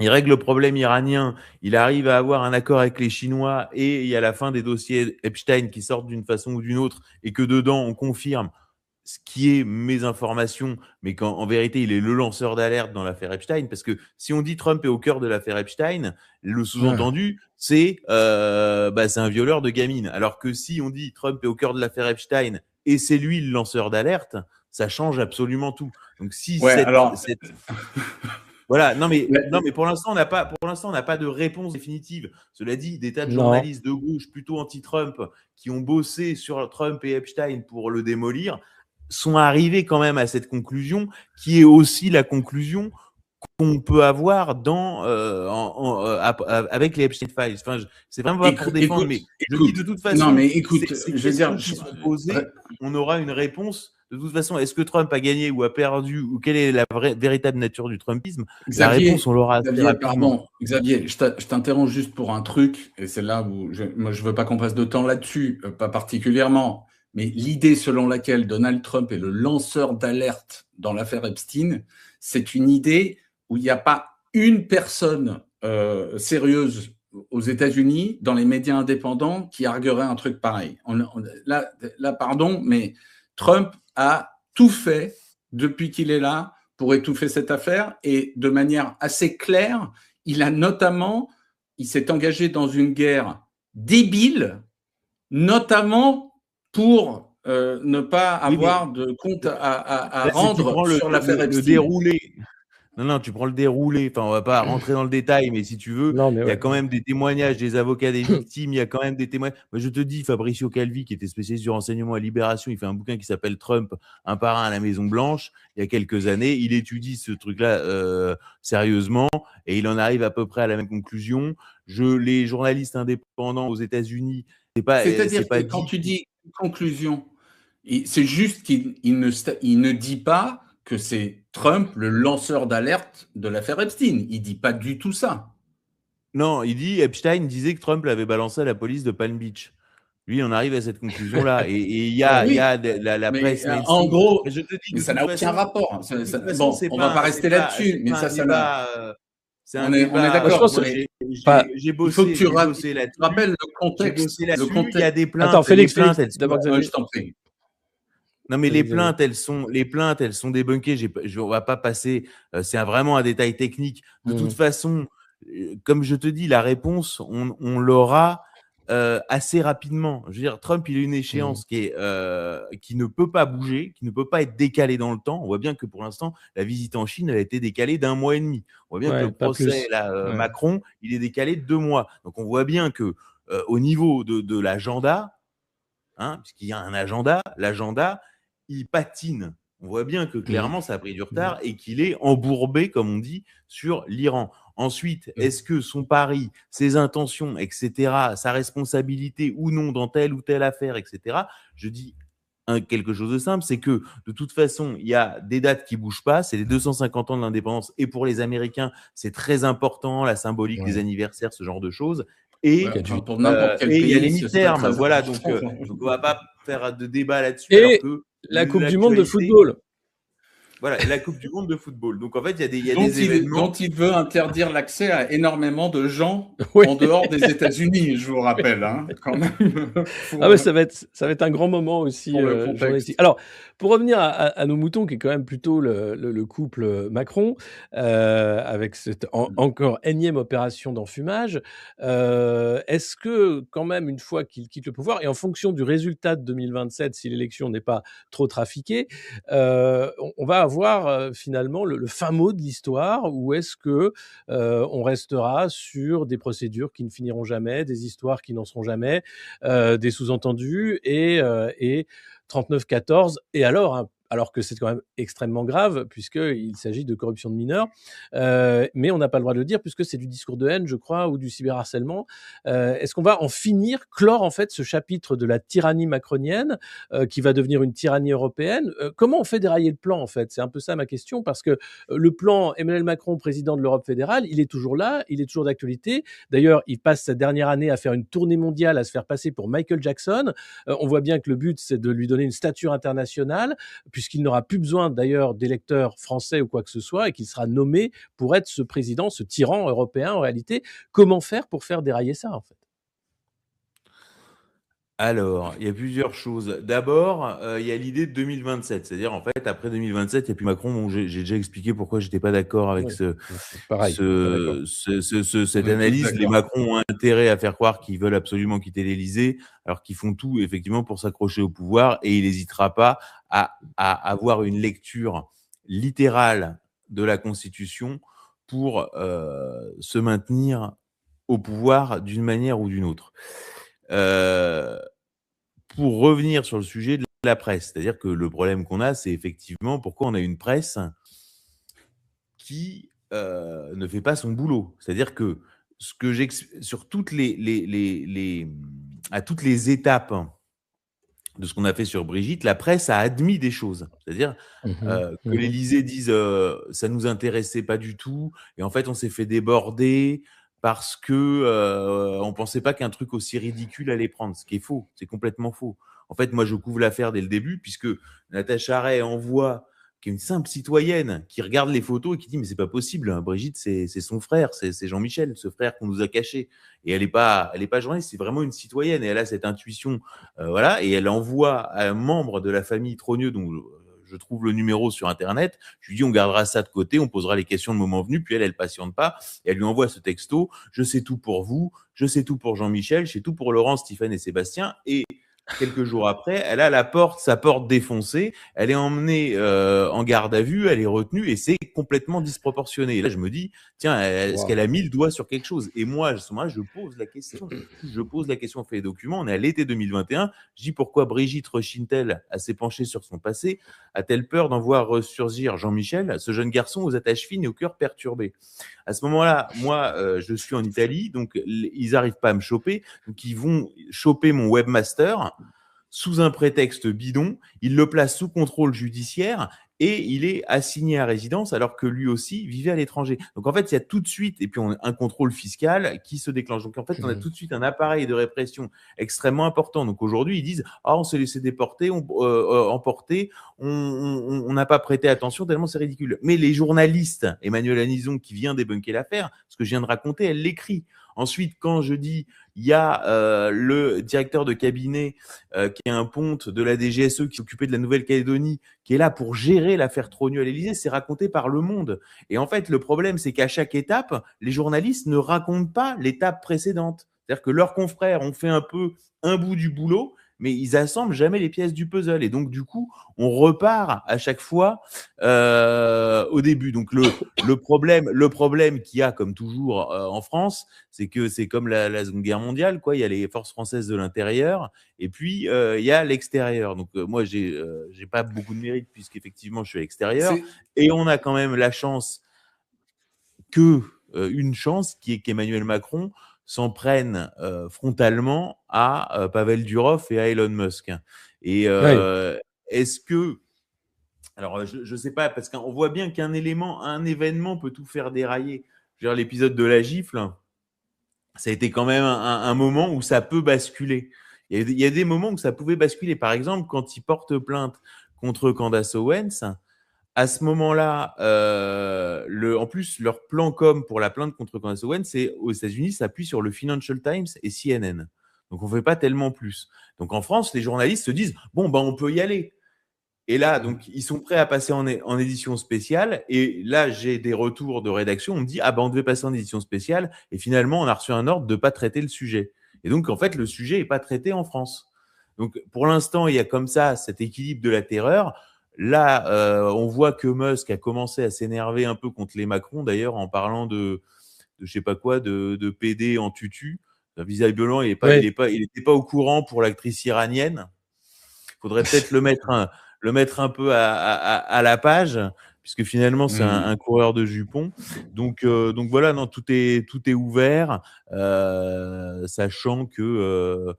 il règle le problème iranien, il arrive à avoir un accord avec les Chinois et il y a la fin des dossiers Epstein qui sortent d'une façon ou d'une autre et que dedans, on confirme ce qui est mes informations, mais qu'en vérité, il est le lanceur d'alerte dans l'affaire Epstein, parce que si on dit Trump est au cœur de l'affaire Epstein, le sous-entendu, c'est un violeur de gamine. Alors que si on dit Trump est au cœur de l'affaire Epstein et c'est lui le lanceur d'alerte, ça change absolument tout. Donc si voilà, non mais pour l'instant on n'a pas de réponse définitive. Cela dit, des tas de journalistes de gauche plutôt anti-Trump qui ont bossé sur Trump et Epstein pour le démolir sont arrivés quand même à cette conclusion qui est aussi la conclusion qu'on peut avoir avec les Epstein Files. Enfin, c'est vraiment pas pour défendre, mais je dis de toute façon, non mais écoute, je veux dire, on aura une réponse. De toute façon, est-ce que Trump a gagné ou a perdu ou quelle est la véritable nature du Trumpisme? La réponse, on l'aura assez rapidement. Xavier, je t'interromps juste pour un truc, et c'est là où moi je veux pas qu'on passe de temps là-dessus, pas particulièrement, mais l'idée selon laquelle Donald Trump est le lanceur d'alerte dans l'affaire Epstein, c'est une idée où il n'y a pas une personne sérieuse aux États-Unis, dans les médias indépendants, qui arguerait un truc pareil. Là, pardon, mais Trump a tout fait depuis qu'il est là pour étouffer cette affaire et de manière assez claire, il s'est engagé dans une guerre débile, notamment pour ne pas avoir de compte à rendre sur l'affaire Epstein. Le déroulé. Non, tu prends le déroulé. Enfin, on va pas rentrer dans le détail, mais si tu veux, il y a quand même des témoignages des avocats des victimes. Il y a quand même des témoignages. Moi, je te dis, Fabricio Calvi, qui était spécialiste du renseignement à Libération, il fait un bouquin qui s'appelle Trump, un par un à la Maison Blanche. Il y a quelques années, il étudie ce truc-là sérieusement et il en arrive à peu près à la même conclusion. Les journalistes indépendants aux États-Unis, c'est-à-dire que quand tu dis conclusion, c'est juste qu'il ne dit pas que c'est Trump le lanceur d'alerte de l'affaire Epstein. Il dit pas du tout ça. Non, il dit Epstein disait que Trump l'avait balancé à la police de Palm Beach. Lui, on arrive à cette conclusion-là. Et il y a la presse. En gros, je te dis, mais ça n'a aucun rapport. Bon, on va pas rester là-dessus, mais ça n'a. On est d'accord. J'ai bossé. Il faut que tu rappelles le contexte. Il y a des plaintes. Attends, Félix, d'abord, je t'en prie. Non, mais les plaintes, elles sont débunkées. On va pas passer. C'est vraiment un détail technique. De toute façon, comme je te dis, la réponse, on l'aura assez rapidement. Je veux dire, Trump, il a une échéance qui ne peut pas bouger, qui ne peut pas être décalée dans le temps. On voit bien que pour l'instant, la visite en Chine, elle a été décalée d'1 mois et demi. On voit bien que le procès Macron, il est décalé de 2 mois. Donc, on voit bien que au niveau de l'agenda, puisqu'il y a un agenda, l'agenda, il patine. On voit bien que Mmh. clairement, ça a pris du retard et qu'il est embourbé, comme on dit, sur l'Iran. Ensuite, est-ce que son pari, ses intentions, etc., sa responsabilité ou non dans telle ou telle affaire, etc., je dis quelque chose de simple, c'est que de toute façon, il y a des dates qui bougent pas, c'est les 250 ans de l'indépendance, et pour les Américains, c'est très important, la symbolique, les Ouais. anniversaires, ce genre de choses. Ouais, Et enfin, pour n'importe quel il y a pays, les ce serait mi-termes, très voilà, important. donc on va pas faire de débat là-dessus, alors Et que la coupe du monde de l'actualité, football. voilà, et la Coupe du monde de football. Donc en fait, il y a dont des événements. il veut interdire l'accès à énormément de gens Oui. en dehors des États-Unis, je vous rappelle, hein, quand même, Ah ouais, ça va être un grand moment aussi pour le contexte. journalistique. Alors, pour revenir à nos moutons, qui est quand même plutôt le couple Macron, avec cette encore énième opération d'enfumage, est-ce que quand même, une fois qu'il quitte le pouvoir, et en fonction du résultat de 2027, si l'élection n'est pas trop trafiquée, on va avoir finalement le fin mot de l'histoire, ou est-ce que on restera sur des procédures qui ne finiront jamais, des histoires qui n'en seront jamais, des sous-entendus et 39-14, et alors que c'est quand même extrêmement grave, puisqu'il s'agit de corruption de mineurs, mais on n'a pas le droit de le dire, puisque c'est du discours de haine, je crois, ou du cyberharcèlement. Est-ce qu'on va en finir, clore en fait ce chapitre de la tyrannie macronienne, qui va devenir une tyrannie européenne? Comment on fait dérailler le plan, en fait? C'est un peu ça ma question, parce que le plan Emmanuel Macron, président de l'Europe fédérale, il est toujours là, il est toujours d'actualité. D'ailleurs, il passe sa dernière année à faire une tournée mondiale, à se faire passer pour Michael Jackson. On voit bien que le but, c'est de lui donner une stature internationale, puisqu'il n'aura plus besoin d'ailleurs d'électeurs français ou quoi que ce soit, et qu'il sera nommé pour être ce président, ce tyran européen en réalité. Comment faire pour faire dérailler ça, en fait? Alors, il y a plusieurs choses. D'abord, il y a l'idée de 2027. C'est-à-dire, en fait, après 2027, il n'y a plus Macron. Bon, j'ai déjà expliqué pourquoi j'étais pas d'accord avec Oui, pareil, on est d'accord. cette On est tous analyse. Les d'accord. Macron ont intérêt à faire croire qu'ils veulent absolument quitter l'Élysée, alors qu'ils font tout, effectivement, pour s'accrocher au pouvoir, et il n'hésitera pas à avoir une lecture littérale de la Constitution pour se maintenir au pouvoir d'une manière ou d'une autre. Pour revenir sur le sujet de la presse, c'est-à-dire que le problème qu'on a, c'est effectivement pourquoi on a une presse qui ne fait pas son boulot. C'est-à-dire que sur à toutes les étapes de ce qu'on a fait sur Brigitte, la presse a admis des choses. C'est-à-dire que l'Élysée dise ça nous intéressait pas du tout, et en fait on s'est fait déborder parce que on pensait pas qu'un truc aussi ridicule allait prendre. Ce qui est faux, c'est complètement faux. En fait, moi je couvre l'affaire dès le début, puisque Natacha Ray envoie, qui est une simple citoyenne, qui regarde les photos et qui dit mais c'est pas possible, hein, Brigitte c'est son frère, c'est Jean-Michel, ce frère qu'on nous a caché. Et elle est pas journaliste, c'est vraiment une citoyenne, et elle a cette intuition, voilà, et elle envoie à un membre de la famille Trogneux, dont je trouve le numéro sur Internet. Je lui dis, on gardera ça de côté, on posera les questions le moment venu. Puis elle patiente pas. Et elle lui envoie ce texto. Je sais tout pour vous. Je sais tout pour Jean-Michel. Je sais tout pour Laurent, Stéphane et Sébastien. Et quelques jours après, elle a sa porte défoncée. Elle est emmenée en garde à vue. Elle est retenue, et c'est complètement disproportionné. Et là, je me dis, tiens, est-ce qu'elle a mis le doigt sur quelque chose? Et moi, à ce moment-là, je pose la question. Je pose la question, on fait les documents. On est à l'été 2021. Je dis, pourquoi Brigitte rechine-t-elle à s'épancher sur son passé? A-t-elle peur d'en voir ressurgir Jean-Michel, ce jeune garçon aux attaches fines et au cœur perturbé? À ce moment-là, moi, je suis en Italie, donc ils n'arrivent pas à me choper. Donc ils vont choper mon webmaster sous un prétexte bidon. Ils le placent sous contrôle judiciaire et il est assigné à résidence, alors que lui aussi vivait à l'étranger. Donc en fait, il y a tout de suite, et puis on a un contrôle fiscal qui se déclenche. Donc en fait, on a tout de suite un appareil de répression extrêmement important. Donc aujourd'hui, ils disent « Ah, on s'est laissé déporter, emporter, on n'a pas prêté attention tellement c'est ridicule. » Mais les journalistes, Emmanuel Anison qui vient débunker l'affaire, ce que je viens de raconter, elle l'écrit. Ensuite, quand je dis il y a le directeur de cabinet qui est un ponte de la DGSE qui s'occupait de la Nouvelle-Calédonie, qui est là pour gérer l'affaire Trogneux à l'Élysée, c'est raconté par Le Monde. Et en fait, le problème, c'est qu'à chaque étape, les journalistes ne racontent pas l'étape précédente. C'est-à-dire que leurs confrères ont fait un peu un bout du boulot, mais ils assemblent jamais les pièces du puzzle. Et donc, du coup, on repart à chaque fois au début. Donc, le problème qu'il y a, comme toujours en France, c'est que c'est comme la Seconde Guerre mondiale, quoi. Il y a les forces françaises de l'intérieur et puis il y a l'extérieur. Donc, moi, j'ai pas beaucoup de mérite puisqu'effectivement, je suis à l'extérieur. Et on a quand même la chance une chance qui est qu'Emmanuel Macron s'en prenne frontalement à Pavel Durov et à Elon Musk. Et est-ce que... Alors, je ne sais pas, parce qu'on voit bien un événement peut tout faire dérailler. Je veux dire, l'épisode de la gifle, ça a été quand même un moment où ça peut basculer. Il y a des moments où ça pouvait basculer. Par exemple, quand il porte plainte contre Candace Owens, à ce moment-là, en plus, leur plan com pour la plainte contre Candace Owens, c'est aux États-Unis, s'appuie sur le Financial Times et CNN. Donc, on ne fait pas tellement plus. Donc, en France, les journalistes se disent bon, ben, on peut y aller. Et là, donc, ils sont prêts à passer en édition spéciale. Et là, j'ai des retours de rédaction. On me dit ah ben, on devait passer en édition spéciale. Et finalement, on a reçu un ordre de ne pas traiter le sujet. Et donc, en fait, le sujet n'est pas traité en France. Donc, pour l'instant, il y a comme ça cet équilibre de la terreur. Là, on voit que Musk a commencé à s'énerver un peu contre les Macron, d'ailleurs, en parlant de je sais pas quoi, de PD en tutu. Visiblement, il n'était pas au courant pour l'actrice iranienne. Il faudrait peut-être le mettre un peu à la page, puisque finalement, c'est un coureur de jupons. Donc voilà, non, tout est ouvert, sachant que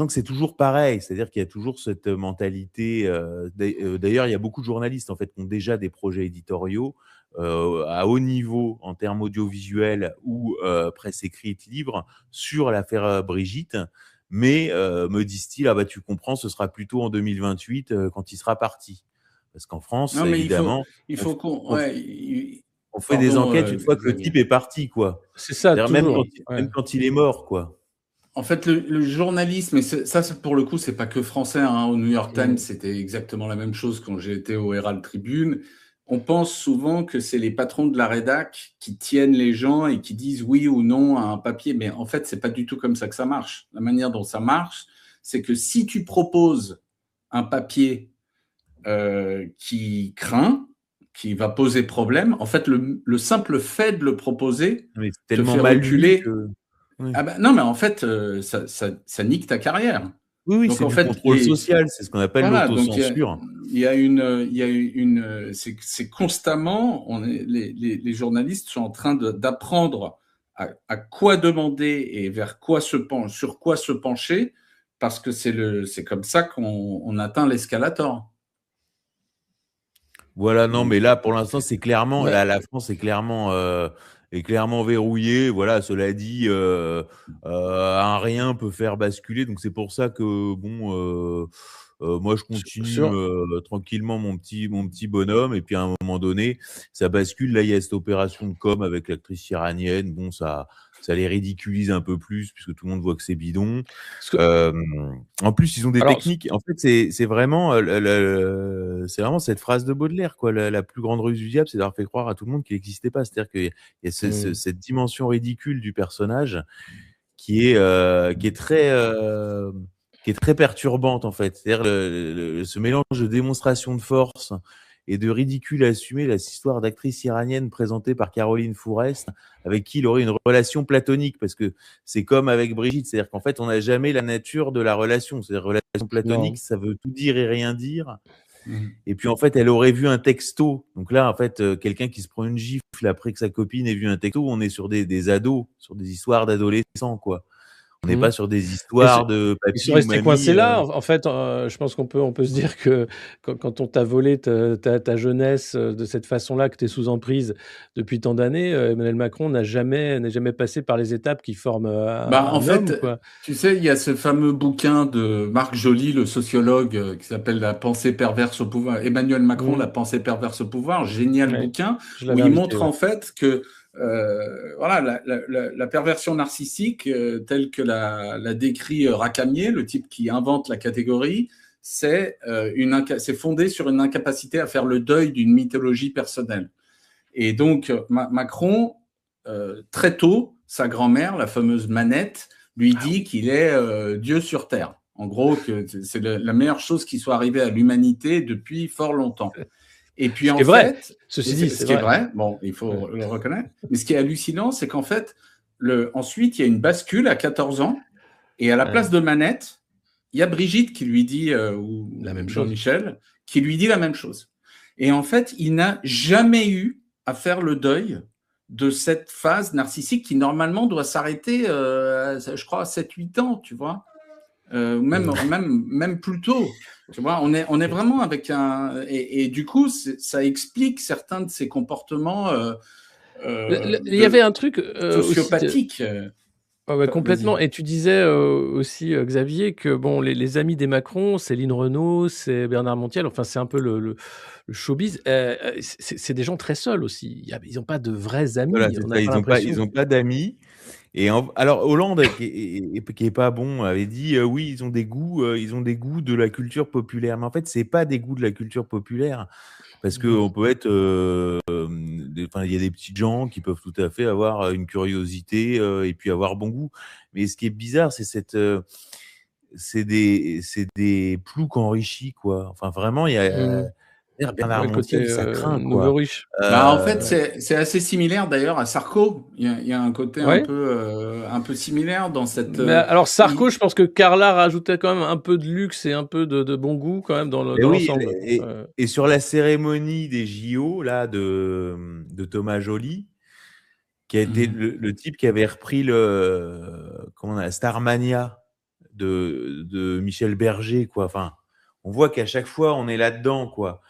c'est toujours pareil, c'est-à-dire qu'il y a toujours cette mentalité. D'ailleurs, il y a beaucoup de journalistes en fait qui ont déjà des projets éditoriaux à haut niveau en termes audiovisuels ou presse écrite libre sur l'affaire Brigitte. Mais me disent-ils, ah bah tu comprends, ce sera plutôt en 2028 quand il sera parti. Parce qu'en France, évidemment, on fait des enquêtes une fois que le type est parti, quoi. C'est ça, toujours. Même quand il est mort, quoi. En fait, le journalisme, et ça pour le coup, c'est pas que français. Hein. Au New York Times, c'était exactement la même chose quand j'ai été au Herald Tribune. On pense souvent que c'est les patrons de la rédac qui tiennent les gens et qui disent oui ou non à un papier. Mais en fait, c'est pas du tout comme ça que ça marche. La manière dont ça marche, c'est que si tu proposes un papier qui craint, qui va poser problème, en fait, le simple fait de le proposer te fait reculer. Oui. Ah bah, non, mais en fait, ça nique ta carrière. Oui, donc, c'est du contrôle social, c'est ce qu'on appelle l'autocensure. C'est constamment, les journalistes sont en train d'apprendre à quoi demander et sur quoi se pencher, parce que c'est comme ça qu'on atteint l'escalator. Voilà, non, mais là, pour l'instant, c'est clairement, la France est clairement verrouillée. Voilà, cela dit, un rien peut faire basculer. Donc, c'est pour ça que, bon, moi, je continue tranquillement mon petit bonhomme. Et puis, à un moment donné, ça bascule. Là, il y a cette opération de com avec l'actrice iranienne. Bon, ça les ridiculise un peu plus puisque tout le monde voit que c'est bidon. En plus, ils ont des techniques. En fait, c'est vraiment cette phrase de Baudelaire, quoi. La plus grande ruse du diable, c'est d'avoir fait croire à tout le monde qu'il n'existait pas. C'est-à-dire qu'il y a cette dimension ridicule du personnage qui est très perturbante, en fait. C'est-à-dire ce mélange de démonstration de force et de ridicule assumé, la histoire d'actrice iranienne présentée par Caroline Fourest, avec qui il aurait une relation platonique, parce que c'est comme avec Brigitte, c'est-à-dire qu'en fait, on n'a jamais la nature de la relation. C'est-à-dire relation platonique, ça veut tout dire et rien dire. Et puis, en fait, elle aurait vu un texto. Donc là, en fait, quelqu'un qui se prend une gifle après que sa copine ait vu un texto, on est sur des ados, sur des histoires d'adolescents, quoi. On n'est pas sur des histoires de papy. Ils sont restés coincés là. En fait, je pense qu'on peut se dire que quand on t'a volé ta jeunesse de cette façon-là, que tu es sous emprise depuis tant d'années, Emmanuel Macron n'a jamais passé par les étapes qui forment un homme, quoi. Tu sais, il y a ce fameux bouquin de Marc Joly, le sociologue, qui s'appelle La pensée perverse au pouvoir. Emmanuel Macron, La pensée perverse au pouvoir. Génial bouquin où il montre en fait que la perversion narcissique telle que l'a décrit Racamier, le type qui invente la catégorie, c'est fondé sur une incapacité à faire le deuil d'une mythologie personnelle. Et donc Macron, très tôt, sa grand-mère, la fameuse Manette, lui dit qu'il est Dieu sur terre. En gros, que c'est la meilleure chose qui soit arrivée à l'humanité depuis fort longtemps. Et puis en fait, ceci dit, ce qui est vrai, bon, il faut le reconnaître. Mais ce qui est hallucinant, c'est qu'en fait, ensuite, il y a une bascule à 14 ans, et à la place de Manette, il y a Brigitte qui lui dit, ou Jean-Michel, qui lui dit la même chose. Et en fait, il n'a jamais eu à faire le deuil de cette phase narcissique qui, normalement, doit s'arrêter, je crois, à 7-8 ans, tu vois. Même plus tôt. Tu vois, on est vraiment avec un... Et du coup, ça explique certains de ces comportements il y avait un truc sociopathique. Ouais, complètement. Et tu disais aussi, Xavier, que bon, les amis des Macron, c'est Lynn Renault, c'est Bernard Montiel, enfin, c'est un peu le showbiz. C'est des gens très seuls aussi. Ils n'ont pas de vrais amis. Voilà, On n'a pas l'impression. Ils n'ont pas d'amis. Et alors Hollande, qui est pas bon, avait dit oui, ils ont des goûts de la culture populaire. Mais en fait, c'est pas des goûts de la culture populaire, parce que on peut être, il y a des petits gens qui peuvent tout à fait avoir une curiosité et puis avoir bon goût. Mais ce qui est bizarre, c'est c'est des ploucs enrichis, quoi. Enfin, vraiment, il y a Bernard Montiel, ça craint, quoi. En fait, c'est assez similaire d'ailleurs à Sarko. Il y a un côté un peu similaire dans cette. Mais alors Sarko, je pense que Carla rajoutait quand même un peu de luxe et un peu de bon goût quand même dans l'ensemble. Et sur la cérémonie des JO là de Thomas Joly, qui a été le type qui avait repris Starmania de Michel Berger, quoi. Enfin, on voit qu'à chaque fois on est là-dedans, quoi.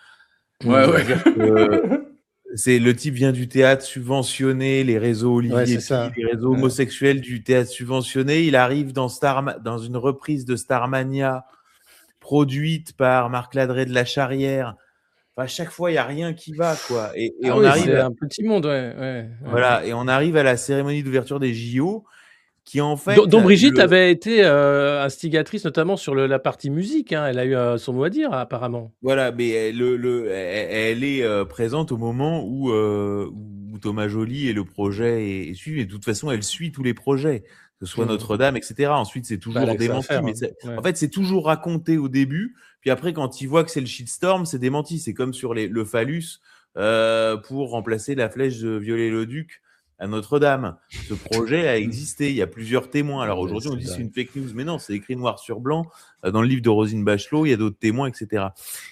C'est-à-dire que le type vient du théâtre subventionné, les réseaux Olivier les réseaux homosexuels du théâtre subventionné. Il arrive dans une reprise de Starmania produite par Marc Ladré de la Charrière. Enfin, à chaque fois, il n'y a rien qui va, quoi. Et on arrive. C'est un petit monde, Voilà, et on arrive à la cérémonie d'ouverture des JO, qui en fait. Dont Brigitte avait été instigatrice, notamment sur la partie musique. Hein. Elle a eu son mot à dire, apparemment. Voilà, mais elle est présente au moment où Thomas Joly et le projet est suivi. Et de toute façon, elle suit tous les projets, que ce soit Notre-Dame, etc. Ensuite, c'est toujours démenti. En fait, c'est toujours raconté au début. Puis après, quand ils voient que c'est le shitstorm, c'est démenti. C'est comme sur le phallus pour remplacer la flèche de Viollet-le-Duc à Notre-Dame. Ce projet a existé. Il y a plusieurs témoins. Alors aujourd'hui, on dit c'est une fake news, mais non, c'est écrit noir sur blanc dans le livre de Roselyne Bachelot. Il y a d'autres témoins, etc.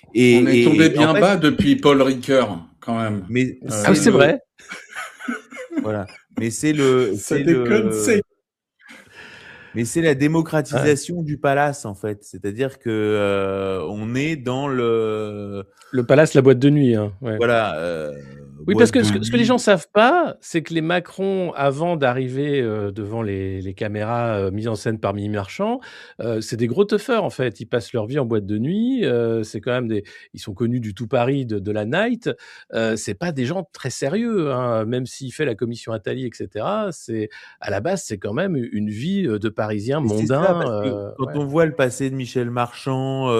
On est tombé bien bas depuis Paul Ricoeur, quand même. Mais c'est vrai. Voilà. Mais mais c'est la démocratisation du palace, en fait. C'est-à-dire que on est dans le palace, la boîte de nuit. Hein. Ouais. Voilà. Oui, parce que ce que les gens savent pas, c'est que les Macron, avant d'arriver devant les caméras mises en scène par Mimi Marchand, c'est des gros teufeurs en fait. Ils passent leur vie en boîte de nuit. C'est quand même ils sont connus du tout Paris de la night. C'est pas des gens très sérieux, hein, même s'il fait la commission Attali, etc. C'est à la base, c'est quand même une vie de Parisien mondain. Ça, parce que quand on voit le passé de Michel Marchand.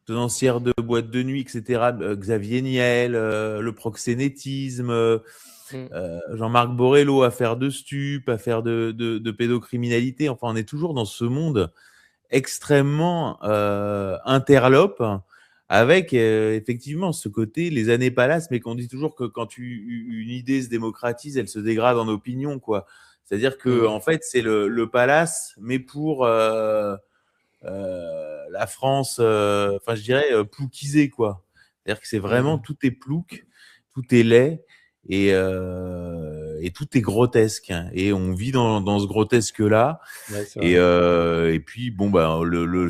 Tenancière de boîte de nuit, etc. Xavier Niel, le proxénétisme, Jean-Marc Borrello, affaire de stup, affaire de pédocriminalité. Enfin, on est toujours dans ce monde extrêmement interlope, avec effectivement ce côté, les années palace, mais qu'on dit toujours que quand une idée se démocratise, elle se dégrade en opinion, quoi. C'est-à-dire que en fait, c'est le palace, mais pour la France, enfin je dirais plouquisée, quoi. C'est-à-dire que c'est vraiment tout est plouc, tout est laid et tout est grotesque. Hein. Et on vit dans ce grotesque-là. Et puis bon bah la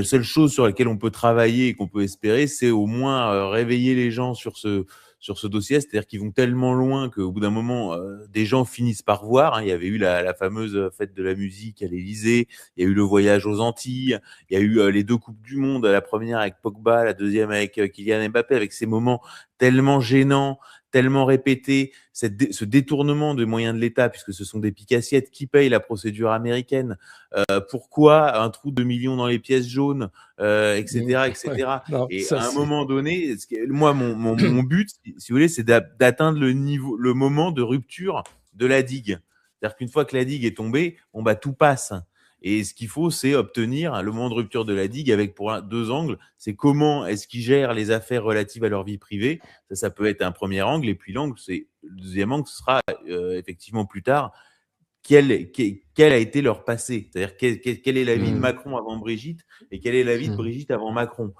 seule chose sur laquelle on peut travailler et qu'on peut espérer, c'est au moins réveiller les gens sur ce dossier, c'est-à-dire qu'ils vont tellement loin qu'au bout d'un moment, des gens finissent par voir. Hein. Il y avait eu la fameuse fête de la musique à l'Élysée, il y a eu le voyage aux Antilles, il y a eu les 2 Coupes du Monde, la première avec Pogba, la deuxième avec Kylian Mbappé, avec ces moments tellement gênants, tellement répétés, ce détournement des moyens de l'État, puisque ce sont des piques-assiettes qui payent la procédure américaine. Pourquoi un trou de millions dans les pièces jaunes, etc., etc. Non, et à un moment donné, moi, mon but, si vous voulez, c'est d'atteindre le moment de rupture de la digue. C'est-à-dire qu'une fois que la digue est tombée, tout passe. Et ce qu'il faut, c'est obtenir le moment de rupture de la digue avec deux angles. C'est comment est-ce qu'ils gèrent les affaires relatives à leur vie privée. Ça peut être un premier angle. Et puis le deuxième angle, ce sera effectivement plus tard, quel a été leur passé. C'est-à-dire quelle est la vie de Macron avant Brigitte et quelle est la vie de Brigitte avant Macron.